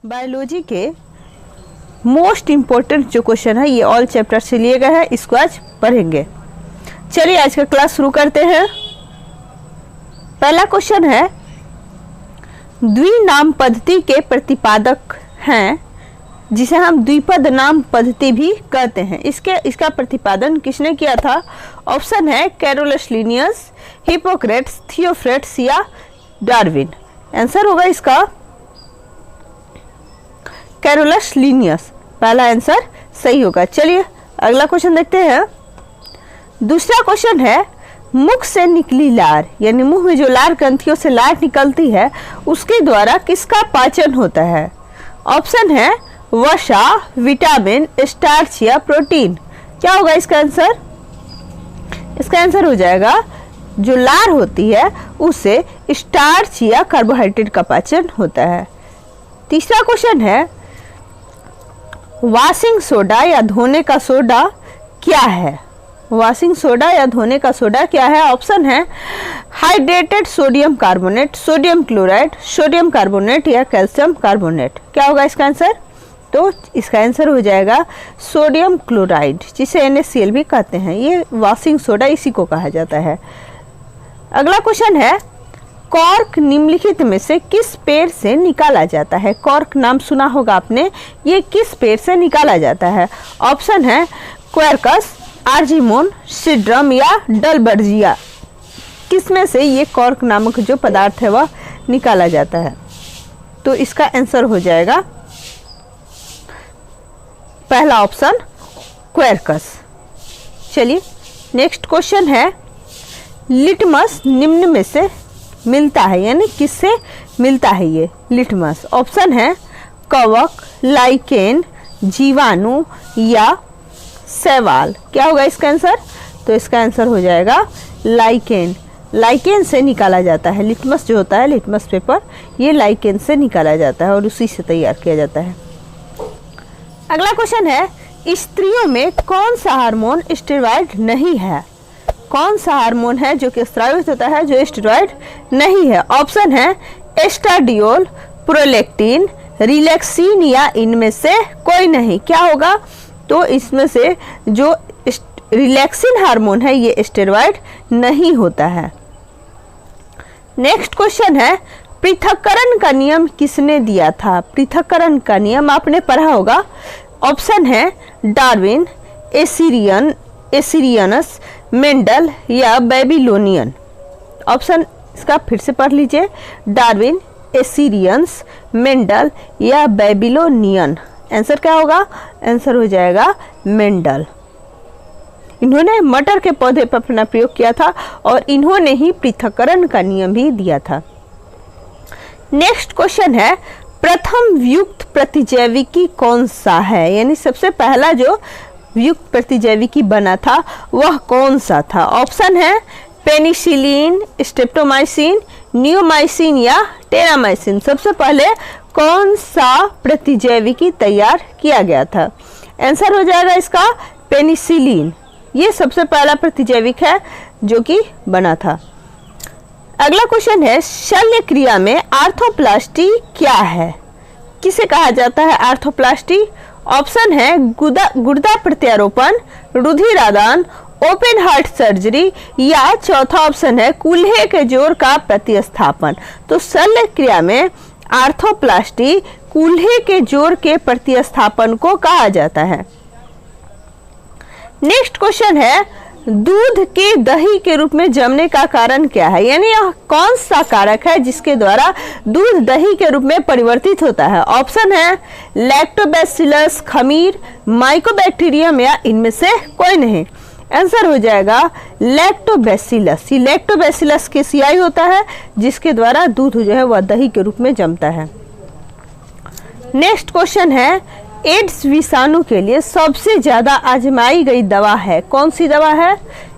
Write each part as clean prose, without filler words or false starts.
Biology के most important जो question है ये ऑल चैप्टर से लिए गए हैं, इसको आज पढ़ेंगे। चलिए आज का क्लास शुरू करते हैं। पहला क्वेश्चन है, द्विनाम पद्धति के प्रतिपादक हैं जिसे हम द्विपद नाम पद्धति भी कहते हैं। इसका प्रतिपादन किसने किया था? ऑप्शन है कैरोलस लिनियस, हिप्पोक्रेट्स, थियोफ्रेट्स या डार्विन। आंसर होगा इसका कैरोलस लिनियस, पहला आंसर सही होगा। चलिए अगला क्वेश्चन देखते हैं। दूसरा क्वेश्चन है, मुख से निकली लार, यानी मुंह में जो लार ग्रंथियों से लार निकलती है उसके द्वारा किसका पाचन होता है? ऑप्शन है वसा, विटामिन, स्टार्च या प्रोटीन। क्या होगा इसका आंसर? इसका आंसर हो जाएगा जो लार होती है उससे स्टार्च या कार्बोहाइड्रेट का पाचन होता है। तीसरा क्वेश्चन है, वॉशिंग सोडा या धोने का सोडा क्या है? वॉशिंग सोडा या धोने का सोडा क्या है? ऑप्शन है hydrated sodium carbonate, sodium chloride, sodium carbonate या कैल्शियम कार्बोनेट। क्या होगा इसका आंसर? तो इसका आंसर हो जाएगा सोडियम क्लोराइड, जिसे NaCl भी कहते हैं। ये वॉशिंग सोडा इसी को कहा जाता है। अगला क्वेश्चन है, कॉर्क निम्नलिखित में से किस पेड़ से निकाला जाता है? कॉर्क नाम सुना होगा आपने, ये किस पेड़ से निकाला जाता है? ऑप्शन है क्वेरकस, आर्जिमोन, सिड्रम या डलबर्जिया। किसमें से ये कॉर्क नामक जो पदार्थ है वह निकाला जाता है? तो इसका आंसर हो जाएगा पहला ऑप्शन क्वेरकस। चलिए नेक्स्ट क्वेश्चन है, लिटमस निम्न में से मिलता है, यानी किससे मिलता है ये लिटमस? ऑप्शन है कवक, लाइकेन, जीवाणु या शैवाल। क्या होगा इसका आंसर? तो इसका आंसर हो जाएगा लाइकेन। लाइकेन से निकाला जाता है लिटमस जो होता है, लिटमस पेपर, ये लाइकेन से निकाला जाता है और उसी से तैयार किया जाता है। अगला क्वेश्चन है, स्त्रियों में कौन सा हार्मोन स्टेरॉइड नहीं है? कौन सा हार्मोन है जो कि स्रावित होता है जो स्टेरॉइड नहीं है? ऑप्शन है एस्ट्राडियोल, प्रोलेक्टिन, रिलैक्सिन या इनमें से कोई नहीं। क्या होगा? तो इसमें से जो रिलैक्सिन हार्मोन है ये स्टेरॉइड नहीं होता है। नेक्स्ट क्वेश्चन है, पृथक्करण का नियम किसने दिया था? पृथक्करण का नियम आपने पढ़ा होगा। ऑप्शन है डार्विन, एसिरियनस, मेंडल या बेबीलोनियन। ऑप्शन इसका फिर से पढ़ लीजिए, डार्विन, एसिरियंस, मेंडल या बेबीलोनियन। आंसर क्या होगा? आंसर हो जाएगा मेंडल। इन्होंने मटर के पौधे पर अपना प्रयोग किया था और इन्होंने ही पृथक्करण का नियम भी दिया था। नेक्स्ट क्वेश्चन है, प्रथम व्युक्त प्रतिजैविकी कौन सा है? यानी सबसे पहला जो व्युक्त प्रतिजैविकी बना था वह कौन सा था? ऑप्शन है पेनिसिलिन, स्ट्रेप्टोमाइसिन, नियोमाइसिन या टेरामाइसिन। सबसे पहले कौन सा प्रतिजैविकी तैयार किया गया था? आंसर हो जाएगा इसका पेनिसिलिन। ये सबसे पहला प्रतिजैविक है जो कि बना था। अगला क्वेश्चन है, शल्य क्रिया में आर्थोप्लास्टी क्या है? किसे कहा जाता है आर्थोप्लास्टी? ऑप्शन है गुर्दा प्रत्यारोपण, रुधिरादान, ओपन हार्ट सर्जरी या चौथा ऑप्शन है कूल्हे के जोड़ का प्रतिस्थापन। तो शल्य क्रिया में आर्थोप्लास्टी कूल्हे के जोड़ के प्रतिस्थापन को कहा जाता है। नेक्स्ट क्वेश्चन है, दूध के दही के रूप में जमने का कारण क्या है? यानी यह कौन सा कारक है जिसके द्वारा दूध दही के रूप में परिवर्तित होता है? ऑप्शन है लैक्टोबैसिलस, खमीर, माइकोबैक्टीरियम या इनमें से कोई नहीं। आंसर हो जाएगा लैक्टोबैसिलस। ये लैक्टोबैसिलस के सियाई होता है जिसके द्वारा दूध जो है वह दही के रूप में जमता है। नेक्स्ट क्वेश्चन है, एड्स विषाणु के लिए सबसे ज्यादा आजमाई गई दवा है? कौन सी दवा है?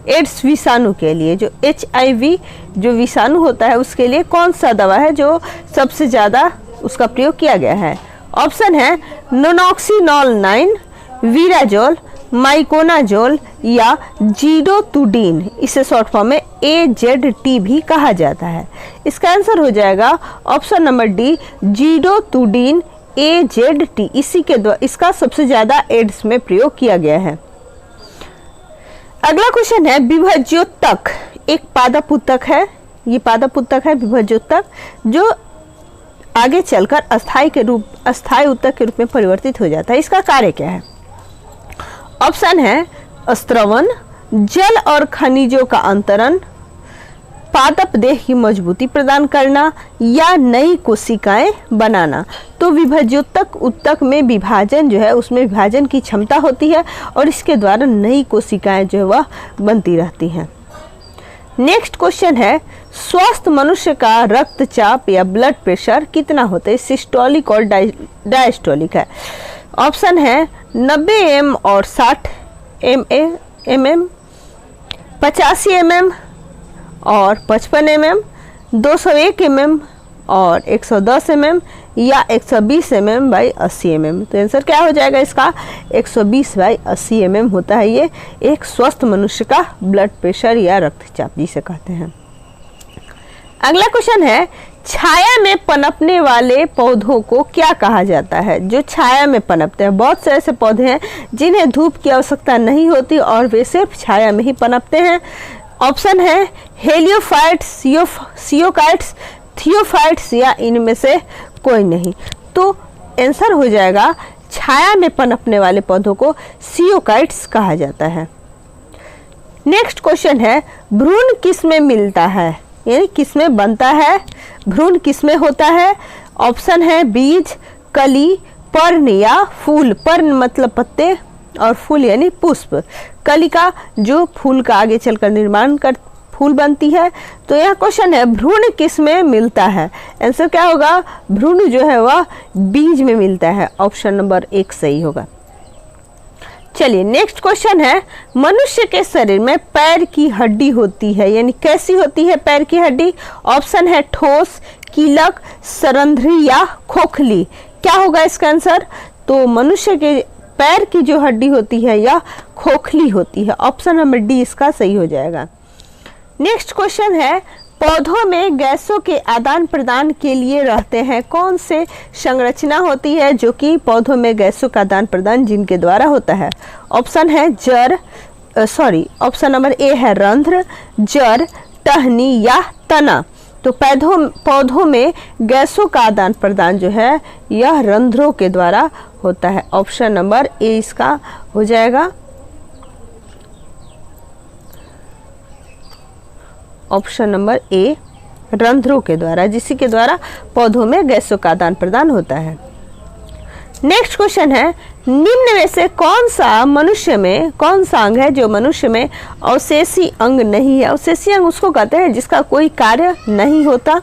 एड्स विषाणु के लिए जो HIV जो विषाणु होता है उसके लिए कौन सा दवा है जो सबसे ज्यादा उसका प्रयोग किया गया है? ऑप्शन है नोनॉक्सिनॉल 9, वीराजोल, माइकोनाजोल या जीडोतुडीन। इसे शॉर्ट फॉर्म में AZT भी कहा जाता है। इसका आंसर हो जाएगा ऑप्शन नंबर डी, जीडोतुडीन AZT, इसी के द्वारा इसका सबसे ज्यादा एड्स में प्रयोग किया गया है। अगला क्वेश्चन है विभज्योतक, एक पादप उत्तक है, ये पादप उत्तक है विभज्योतक, जो आगे चलकर अस्थायी उत्तक के रूप में परिवर्तित हो जाता है। इसका कार्य क्या है? ऑप्शन है स्त्रवन, जल और खनिजों का अंतरण, पादप देह की मजबूती प्रदान करना, या नई कोशिकाएं बनाना। तो विभज्योतक उत्तक में विभाजन जो है, उसमें विभाजन की क्षमता होती है और इसके द्वारा नई कोशिकाएं जो है वह बनती रहती हैं। नेक्स्ट क्वेश्चन है स्वस्थ मनुष्य का रक्तचाप या ब्लड प्रेशर कितना होता है? सिस्टोलिक और डायस्टोलिक है। ऑप्शन है 90 mm और 60 mm, 85 mm और 55 mm, 201 mm और 110 mm, या 120 mm बाई 80 mm। तो आंसर क्या हो जाएगा इसका? 120 बाई 80 mm होता है ये एक स्वस्थ मनुष्य का ब्लड प्रेशर या रक्तचाप जिसे कहते हैं। अगला क्वेश्चन है छाया में पनपने वाले पौधों को क्या कहा जाता है? जो छाया में पनपते हैं, बहुत से ऐसे पौधे हैं जिन्हें धूप की आवश्यकता नहीं होती और वे सिर्फ छाया में ही पनपते हैं। ऑप्शन है हेलियोफाइट्स, सियोकाइट्स, थियोफाइट्स, या इनमें से कोई नहीं। तो आंसर हो जाएगा छाया में पनपने वाले पौधों को सियोकाइट्स कहा जाता है। नेक्स्ट क्वेश्चन है भ्रूण किस में मिलता है, यानी किस में बनता है? भ्रूण किस में होता है? ऑप्शन है बीज, कली, पर्ण या फूल। पर्ण मतलब पत्ते और फूल यानी पुष्प। कलिका जो फूल का आगे चलकर निर्माण कर फूल बनती है। तो यह क्वेश्चन है भ्रूण किस में मिलता है? आंसर क्या होगा? भ्रूण जो है वह बीज में मिलता है। ऑप्शन नंबर 1 सही होगा। चलिए नेक्स्ट क्वेश्चन है मनुष्य के शरीर में पैर की हड्डी होती है, यानी कैसी होती है पैर की हड्डी? ऑप्शन है ठोस, कीलक, सरंध्री या खोखली। क्या होगा इसका आंसर? तो मनुष्य के पैर की जो हड्डी होती है यह खोखली होती है। ऑप्शन नंबर डी इसका सही हो जाएगा। नेक्स्ट क्वेश्चन है पौधों में गैसों के आदान प्रदान के लिए रहते हैं कौन से संरचना होती है जो कि पौधों में गैसों का आदान प्रदान जिनके द्वारा होता है? ऑप्शन है ऑप्शन नंबर ए है रंध्र, जड़, टहनी या तना। तो पौधों में गैसों का आदान प्रदान जो है यह रंध्रों के द्वारा होता है। ऑप्शन नंबर ए इसका हो जाएगा। ऑप्शन नंबर ए रंध्रों के द्वारा, जिसी के द्वारा पौधों में गैसों का आदान प्रदान होता है। नेक्स्ट क्वेश्चन है निम्न में से कौन सा अंग है जो मनुष्य में अवशेषी अंग नहीं है? अवशेषी अंग उसको कहते हैं जिसका कोई कार्य नहीं होता।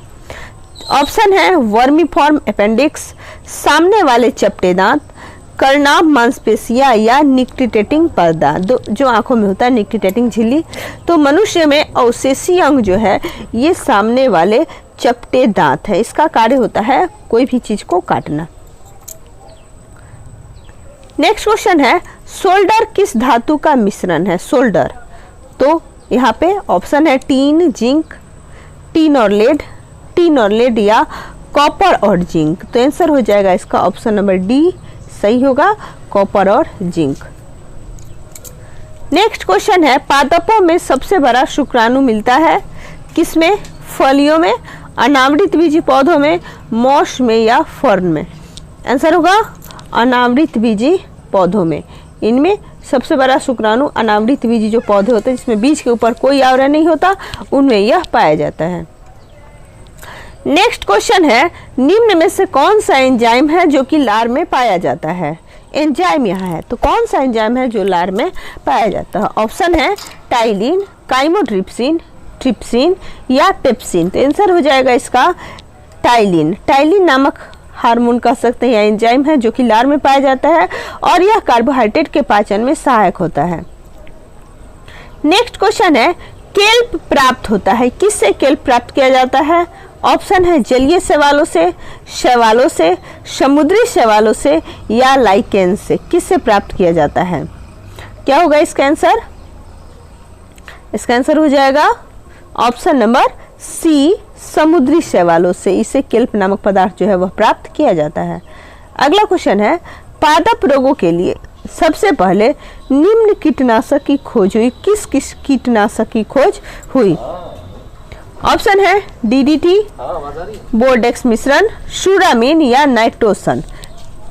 ऑप्शन है वर्मीफॉर्म अपेंडिक्स, सामने वाले चपटे दांत, कर्नाभ मांसपेशियां या निक्टिटेटिंग पर्दा, जो आंखों में होता है निक्टिटेटिंग झिल्ली। तो मनुष्य में अवशेषी अंग जो है ये सामने वाले चपटे दांत है। इसका कार्य होता है कोई भी चीज को काटना। नेक्स्ट क्वेश्चन है सोल्डर किस धातु का मिश्रण है? सोल्डर, तो यहाँ पे ऑप्शन है टीन, जिंक, टीन और लेड या कॉपर और जिंक। तो आंसर हो जाएगा इसका ऑप्शन नंबर डी सही होगा, कॉपर और जिंक। नेक्स्ट क्वेश्चन है पादपों में सबसे बड़ा शुक्राणु मिलता है किसमें? फलियों में, अनावृत बीजी पौधों में, मॉस में या फर्न में? आंसर होगा अनावृत बीजी पौधों में। इनमें सबसे बड़ा शुक्राणु अनावृत बीजी जो पौधे होते हैं जिसमें बीज के ऊपर कोई आवरण नहीं होता, उनमें यह पाया जाता है। नेक्स्ट क्वेश्चन है निम्न में से कौन सा एंजाइम है जो कि लार में पाया जाता है? एंजाइम यहाँ है, तो कौन सा एंजाइम है जो लार में पाया जाता है? ऑप्शन है टाइलिन, काइमोट्रिप्सिन, ट्रिप्सिन या पेप्सिन। तो आंसर हो जाएगा इसका टाइलिन। टाइलिन नामक हार्मोन कह सकते हैं या एंजाइम है जो कि लार में पाया जाता है और यह कार्बोहाइड्रेट के पाचन में सहायक होता है। नेक्स्ट क्वेश्चन है केल्प प्राप्त होता है किससे? केल्प प्राप्त किया जाता है। ऑप्शन है जलीय शैवालों से, समुद्री शैवालों से या लाइकेन से। किससे प्राप्त किया जाता है? क्या होगा इसका आंसर? इसका आंसर हो जाएगा ऑप्शन नंबर सी, समुद्री शैवालों से। इसे केल्प नामक पदार्थ जो है वह प्राप्त किया जाता है। अगला क्वेश्चन है, पादप रोगों के लिए सबसे पहले निम्न कीटनाशक की खोज हुई, किस किस कीटनाशक की खोज हुई? ऑप्शन है डीडीटी, बोर्डेक्स मिश्रण, शुरामीन या नाइट्रोसन।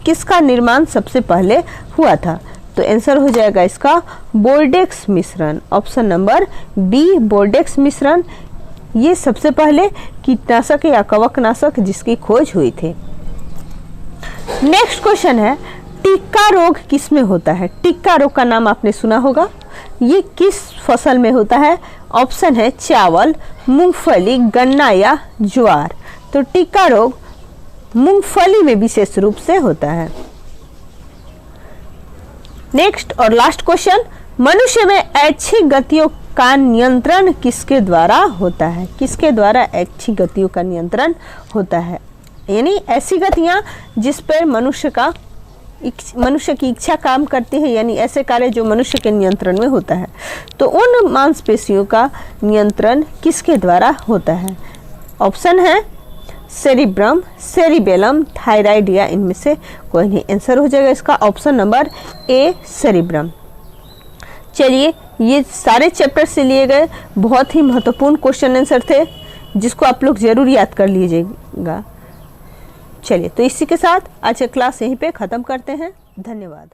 किसका निर्माण सबसे पहले हुआ था? तो आंसर हो जाएगा इसका बोर्डेक्स मिश्रण, ऑप्शन नंबर बी बोर्डेक्स मिश्रण। ये सबसे पहले कीटनाशक या कवकनाशक जिसकी खोज हुई थी। नेक्स्ट क्वेश्चन है, टिक्का रोग किस में होता है? टिक्का रोग का नाम आपने सुना होगा, ये किस फसल में होता है? ऑप्शन है चावल, मूंगफली, गन्ना या ज्वार। तो टिक्का रोग मूंगफली में विशेष रूप से होता है। नेक्स्ट और लास्ट क्वेश्चन, मनुष्य में ऐच्छिक गतियों का नियंत्रण किसके द्वारा होता है? किसके द्वारा ऐच्छिक गतियों का नियंत्रण होता है? यानी ऐसी गतियां जिस पर मनुष्य की इच्छा काम करती है, यानी ऐसे कार्य जो मनुष्य के नियंत्रण में होता है। तो उन मांसपेशियों का नियंत्रण किसके द्वारा होता है? ऑप्शन है सेरिब्रम, सेरिबेलम, थायराइड या इनमें से कोई नहीं। आंसर हो जाएगा इसका ऑप्शन नंबर ए सेरिब्रम। चलिए, ये सारे चैप्टर से लिए गए बहुत ही महत्वपूर्ण क्वेश्चन आंसर थे जिसको आप लोग जरूर याद कर लीजिएगा। चलिए, तो इसी के साथ आज का क्लास यहीं पे ख़त्म करते हैं। धन्यवाद।